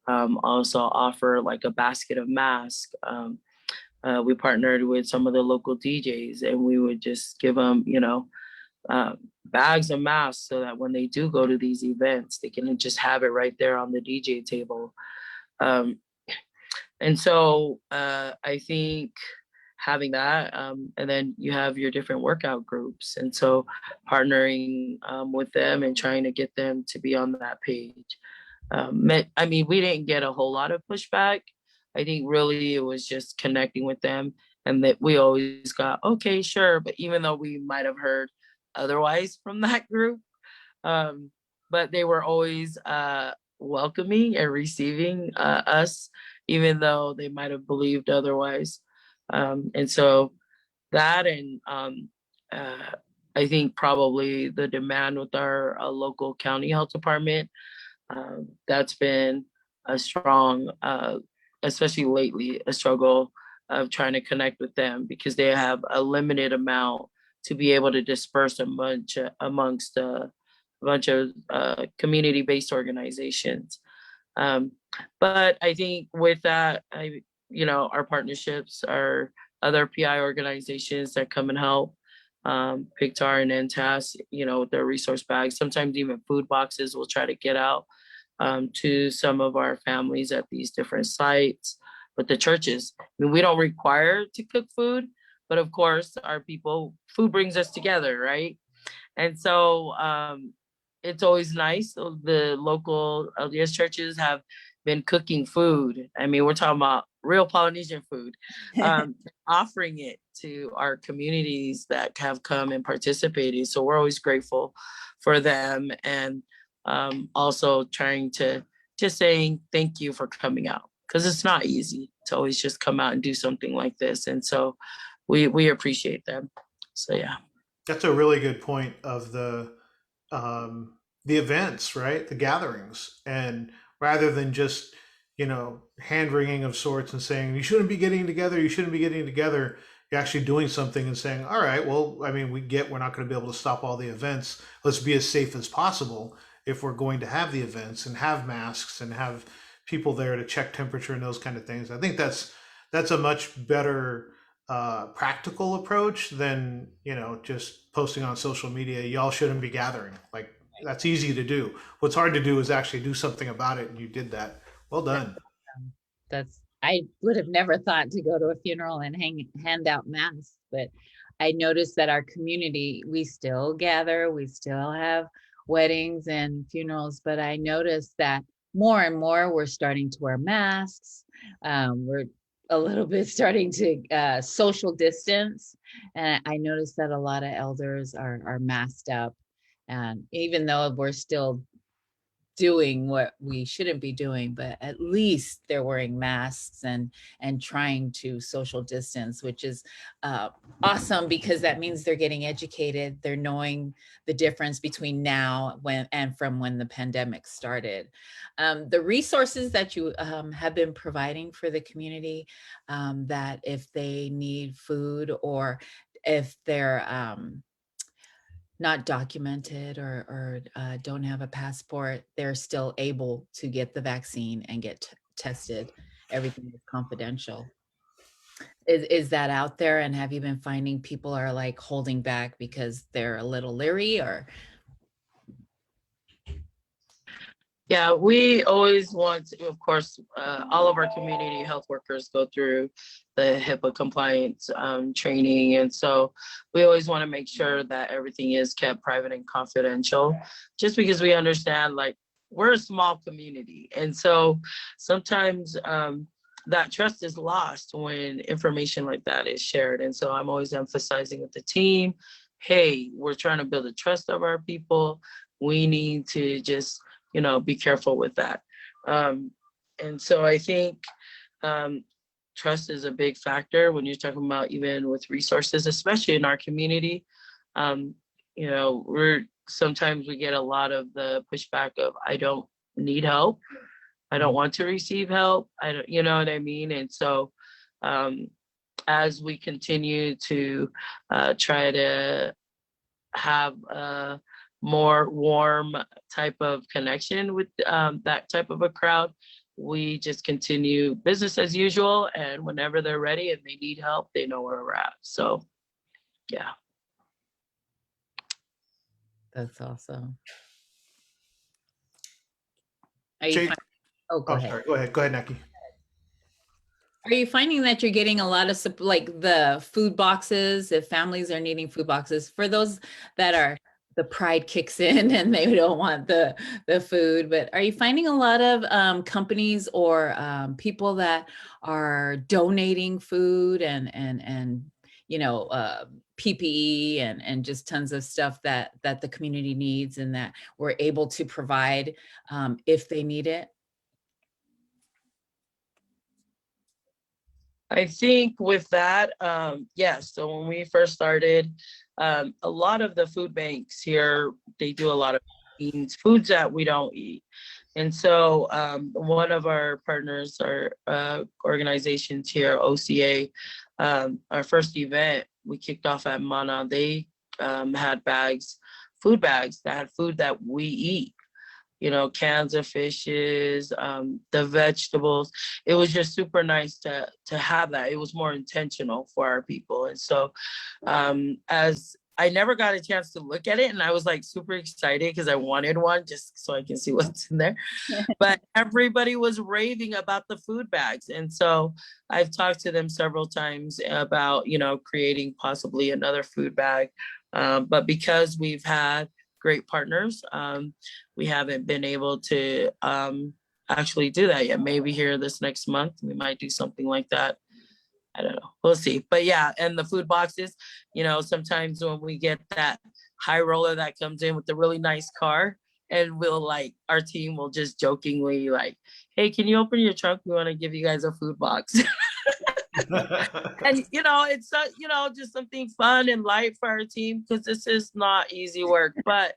Also offer like a basket of masks. We partnered with some of the local DJs, and we would just give them, bags of masks, so that when they do go to these events, they can just have it right there on the DJ table. And so I think having that, and then you have your different workout groups. And so partnering with them and trying to get them to be on that page. We didn't get a whole lot of pushback. I think really it was just connecting with them, and that we always got, okay, sure. But even though we might have heard otherwise from that group, but they were always welcoming and receiving us, even though they might have believed otherwise. And so that, and I think probably the demand with our local county health department, that's been a strong, especially lately, a struggle of trying to connect with them, because they have a limited amount to be able to disperse amongst a bunch of community-based organizations. But I think with that, our partnerships are other PI organizations that come and help, PICTAR and NTAS, with their resource bags. Sometimes even food boxes will try to get out to some of our families at these different sites. But the churches, we don't require to cook food, but of course, our people, food brings us together, right? And so it's always nice. The local LDS churches have been cooking food. We're talking about real Polynesian food, offering it to our communities that have come and participated. So we're always grateful for them, and also trying to just saying thank you for coming out, because it's not easy to always just come out and do something like this. And so we appreciate them. So yeah. That's a really good point of the events, right? The gatherings, and rather than just hand wringing of sorts and saying you shouldn't be getting together, you shouldn't be getting together. You're actually doing something and saying, all right, well, I mean, we're not going to be able to stop all the events. Let's be as safe as possible if we're going to have the events and have masks and have people there to check temperature and those kind of things. I think that's a much better practical approach than just posting on social media. Y'all shouldn't be gathering. Like, that's easy to do. What's hard to do is actually do something about it, and you did that. Well done. I would have never thought to go to a funeral and hand out masks, but I noticed that our community, we still gather, we still have weddings and funerals, but I noticed that more and more we're starting to wear masks. We're a little bit starting to social distance, and I noticed that a lot of elders are masked up, and even though we're still doing what we shouldn't be doing, but at least they're wearing masks and trying to social distance, which is awesome, because that means they're getting educated. They're knowing the difference between now and from when the pandemic started. The resources that you have been providing for the community, that if they need food, or if they're not documented or don't have a passport, they're still able to get the vaccine and get tested. Everything is confidential. Is that out there? And have you been finding people are like holding back because they're a little leery, or? Yeah, we always want to, of course, all of our community health workers go through the HIPAA compliance training. And so we always want to make sure that everything is kept private and confidential, just because we understand, like, we're a small community. And so sometimes that trust is lost when information like that is shared. And so I'm always emphasizing with the team, hey, we're trying to build the trust of our people. We need to just be careful with that. And so I think trust is a big factor when you're talking about even with resources, especially in our community. Sometimes we get a lot of the pushback of, I don't need help. I don't want to receive help. I don't, you know what I mean? And so as we continue to try to have a more warm type of connection with that type of a crowd, we just continue business as usual. And whenever they're ready and they need help, they know where we're at. So, yeah. That's awesome. Are you Jake, go ahead. Sorry. Go ahead, Neki. Are you finding that you're getting a lot of like the food boxes, if families are needing food boxes, for those that are, the pride kicks in and they don't want the food, but are you finding a lot of companies or people that are donating food and PPE and just tons of stuff that the community needs and that we're able to provide if they need it? I think with that, yes. So when we first started, a lot of the food banks here, they do a lot of foods that we don't eat. And so one of our partners, our organizations here, OCA, our first event, we kicked off at Mana. They had food bags that had food that we eat. Cans of fishes, the vegetables. It was just super nice to have that. It was more intentional for our people. And so as I never got a chance to look at it, and I was like super excited because I wanted one just so I can see what's in there. But everybody was raving about the food bags. And so I've talked to them several times about, creating possibly another food bag. But because we've had great partners, we haven't been able to actually do that yet. Maybe here this next month, we might do something like that. I don't know. We'll see. But yeah, and the food boxes, you know, sometimes when we get that high roller that comes in with a really nice car, and we'll like, our team will just jokingly like, hey, can you open your trunk? We want to give you guys a food box. And, you know, it's, you know, just something fun and light for our team, because this is not easy work, but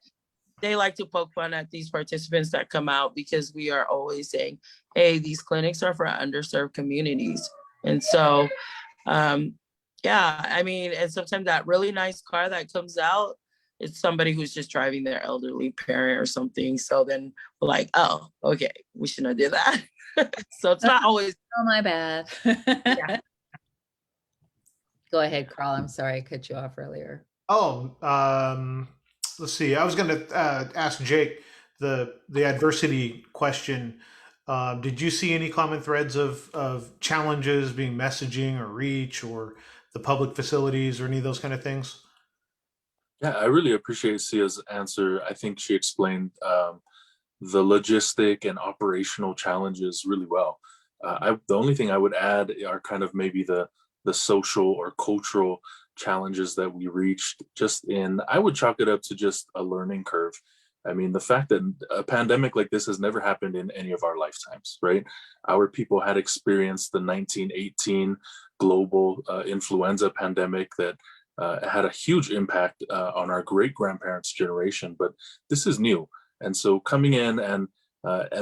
they like to poke fun at these participants that come out, because we are always saying, hey, these clinics are for underserved communities. And so, yeah, I mean, and sometimes that really nice car that comes out, it's somebody who's just driving their elderly parent or something. So then we're like, oh, okay, we shouldn't have did that. So it's not always. Oh, my bad. Yeah. Go ahead, Carl. I'm sorry I cut you off earlier. Oh, let's see. I was going to ask Jake the adversity question. Did you see any common threads of challenges being messaging or reach or the public facilities or any of those kind of things? Yeah, I really appreciate Sia's answer. I think she explained the logistic and operational challenges really well. The only thing I would add are kind of maybe the social or cultural challenges that we reached. Just in, I would chalk it up to just a learning curve. I mean, the fact that a pandemic like this has never happened in any of our lifetimes, right? Our people had experienced the 1918 global influenza pandemic that had a huge impact on our great grandparents' generation, but this is new. And so coming in and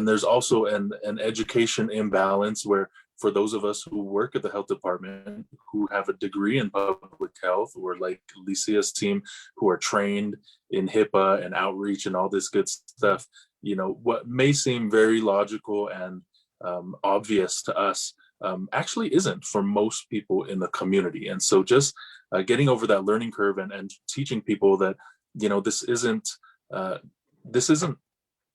there's also an education imbalance where for those of us who work at the health department, who have a degree in public health, or like Lisia's team, who are trained in HIPAA and outreach and all this good stuff, you know, what may seem very logical and obvious to us actually isn't for most people in the community. And so just getting over that learning curve and teaching people that, you know, this isn't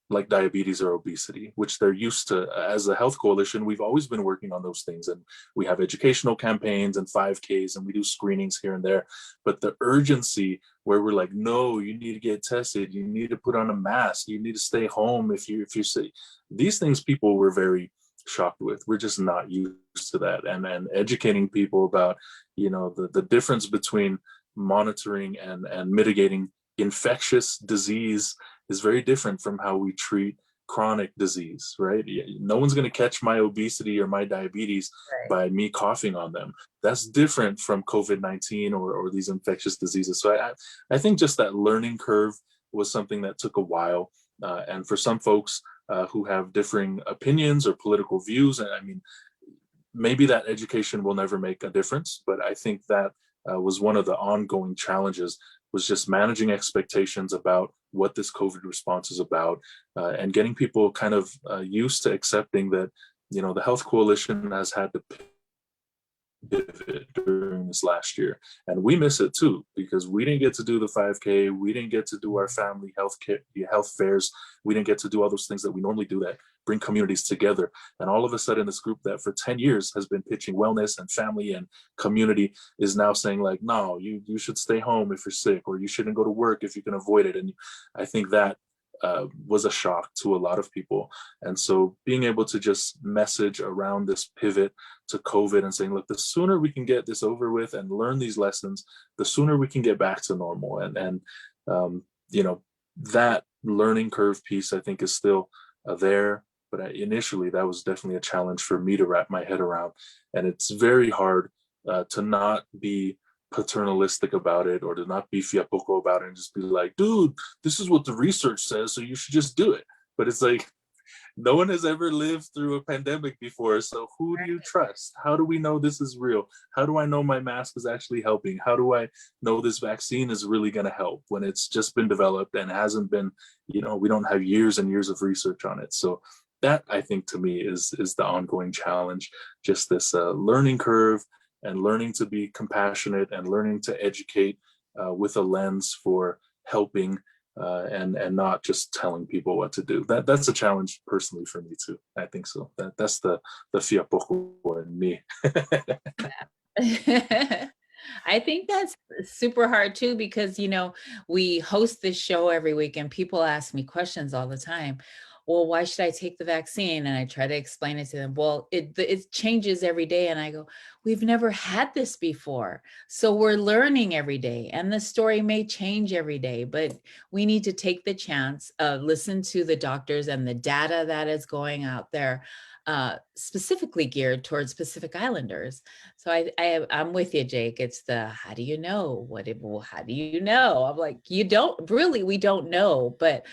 like diabetes or obesity, which they're used to. As a health coalition, we've always been working on those things, and we have educational campaigns and 5Ks, and we do screenings here and there. But the urgency where we're like, no, you need to get tested, you need to put on a mask, you need to stay home if you're sick. These things people were very shocked with. We're just not used to that. And educating people about, you know, the difference between monitoring and mitigating infectious disease is very different from how we treat chronic disease, right? No one's going to catch my obesity or my diabetes by me coughing on them. That's different from COVID-19 or these infectious diseases. So I think just that learning curve was something that took a while. And for some folks who have differing opinions or political views, I mean, maybe that education will never make a difference, but I think that was one of the ongoing challenges, was just managing expectations about what this COVID response is about, and getting people kind of used to accepting that, you know, the health coalition has had to pivot during this last year. And we miss it too, because we didn't get to do the 5K, we didn't get to do our family health fairs, we didn't get to do all those things that we normally do that bring communities together. And all of a sudden, this group that for 10 years has been pitching wellness and family and community is now saying like, no, you should stay home if you're sick, or you shouldn't go to work if you can avoid it. And I think that was a shock to a lot of people. And so being able to just message around this pivot to COVID and saying, look, the sooner we can get this over with and learn these lessons, the sooner we can get back to normal. And you know, that learning curve piece, I think, is still there. But initially, that was definitely a challenge for me to wrap my head around. And it's very hard to not be paternalistic about it, or to not be fiapoco about it and just be like, dude, this is what the research says, so you should just do it. But it's like, no one has ever lived through a pandemic before, so who do you trust? How do we know this is real? How do I know my mask is actually helping? How do I know this vaccine is really going to help when it's just been developed and hasn't been, you know, we don't have years and years of research on it? So that, I think, to me is the ongoing challenge, just this learning curve, and learning to be compassionate and learning to educate with a lens for helping and not just telling people what to do. That's a challenge personally for me too. I think so. That's the fiapoco in me. I think that's super hard too, because, you know, we host this show every week and people ask me questions all the time. well, why should I take the vaccine? And I try to explain it to them. Well, it changes every day. And I go, we've never had this before. So we're learning every day, and the story may change every day, but we need to take the chance, listen to the doctors and the data that is going out there, specifically geared towards Pacific Islanders. So I'm with you, Jake. It's the, how do you know? Well, how do you know? I'm like, we don't know, but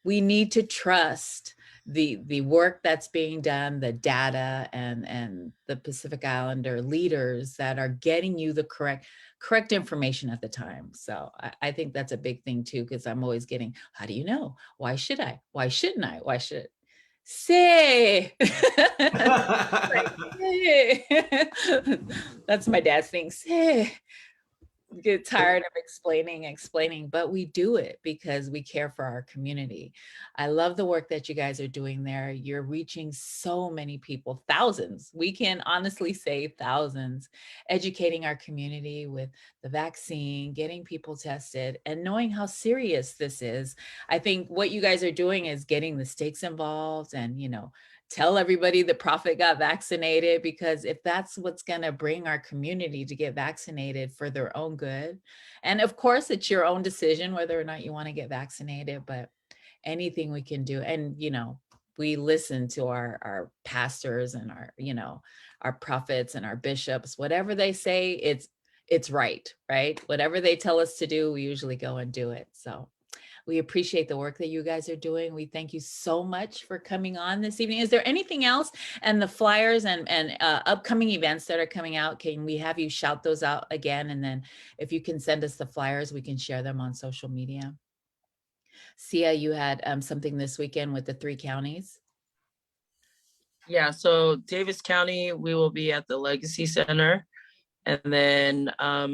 we need to trust the work that's being done, the data, and the Pacific Islander leaders that are getting you the correct information at the time. So I think that's a big thing too, because I'm always getting, how do you know? Why should I? Why shouldn't I? Why should say? Like, say. That's my dad's thing. Say. Get tired of explaining, but we do it because we care for our community. I love the work that you guys are doing there. You're reaching so many people, thousands. We can honestly say thousands, educating our community with the vaccine, getting people tested, and knowing how serious this is. I think what you guys are doing is getting the stakes involved and, tell everybody the prophet got vaccinated, because if that's what's going to bring our community to get vaccinated for their own good. And of course, it's your own decision whether or not you want to get vaccinated, but anything we can do. And, we listen to our pastors and our prophets and our bishops, whatever they say, it's right. Whatever they tell us to do, we usually go and do it. So we appreciate the work that you guys are doing. We thank you so much for coming on this evening. Is there anything else, and the flyers and upcoming events that are coming out? Can we have you shout those out again? And then if you can send us the flyers, we can share them on social media. Sia, you had something this weekend with the 3 counties. Yeah, so Davis County, we will be at the Legacy Center. And then I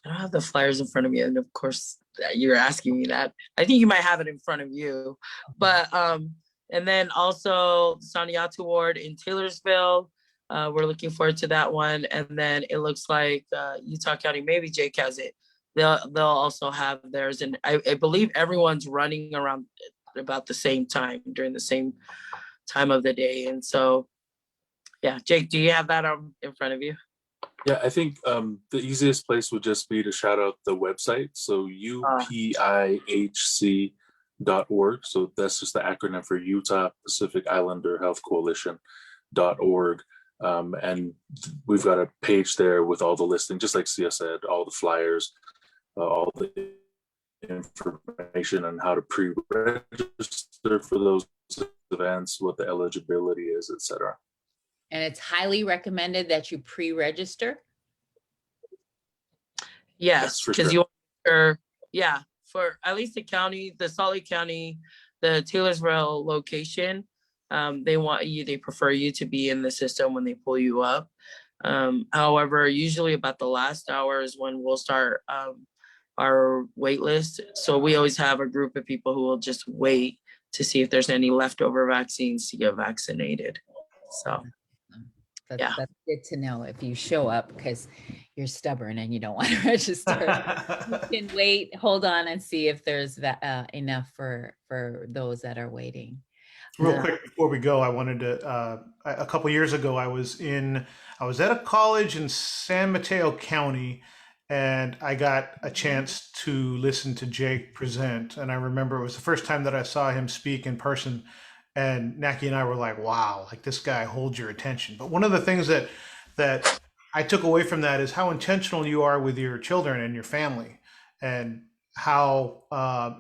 don't have the flyers in front of me. And of course, you're asking me that. I think you might have it in front of you. But and then also Saniatu Ward in Taylorsville. We're looking forward to that one. And then it looks like Utah County, maybe Jake has it. They'll also have theirs. And I believe everyone's running around about the same time, during the same time of the day. And so, yeah, Jake, do you have that in front of you? Yeah, I think the easiest place would just be to shout out the website. So upihc.org. So that's just the acronym for Utah Pacific Islander Health Coalition.org. And we've got a page there with all the listing, just like Sia said, all the flyers, all the information on how to pre-register for those events, what the eligibility is, etc. And it's highly recommended that you pre-register. Yes, because sure. For at least the county, the Salt Lake County, the Taylorsville location, they prefer you to be in the system when they pull you up. However, usually about the last hour is when we'll start our wait list. So we always have a group of people who will just wait to see if there's any leftover vaccines to get vaccinated. So that's good to know if you show up, because you're stubborn and you don't want to register. You can wait, hold on, and see if there's enough for those that are waiting. Real quick before we go, I wanted to. A couple years ago, I was at a college in San Mateo County, and I got a chance to listen to Jake present. And I remember it was the first time that I saw him speak in person. And Naki and I were like, wow, like this guy holds your attention. But one of the things that I took away from that is how intentional you are with your children and your family, and how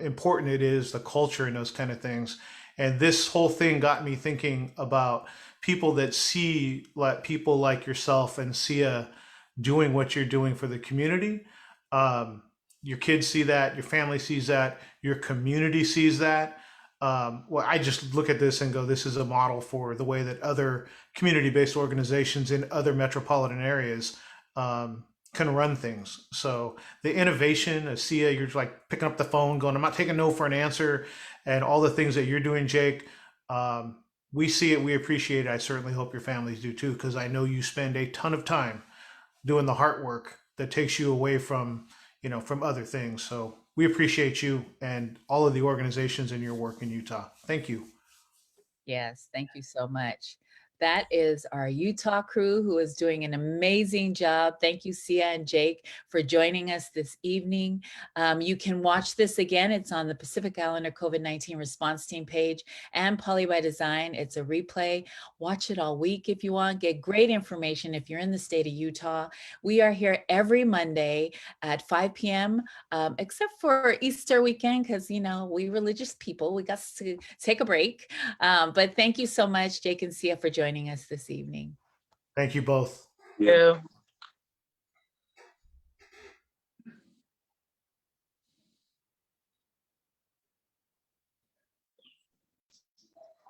important it is, the culture and those kind of things. And this whole thing got me thinking about people that see people like yourself and Sia doing what you're doing for the community. Your kids see that, your family sees that, your community sees that. Well, I just look at this and go, this is a model for the way that other community-based organizations in other metropolitan areas can run things. So the innovation of Sia, you're like picking up the phone going, I'm not taking no for an answer, and all the things that you're doing, Jake, we see it, we appreciate it. I certainly hope your families do too, because I know you spend a ton of time doing the heart work that takes you away from, from other things. So we appreciate you and all of the organizations in your work in Utah. Thank you. Yes, thank you so much. That is our Utah crew who is doing an amazing job. Thank you, Sia and Jake, for joining us this evening. You can watch this again. It's on the Pacific Islander COVID-19 response team page and Poly by Design. It's a replay. Watch it all week if you want. Get great information if you're in the state of Utah. We are here every Monday at 5 p.m., except for Easter weekend, because, you know, we religious people, we got to take a break. But thank you so much, Jake and Sia, for joining us this evening. Thank you both. Yeah. Yeah.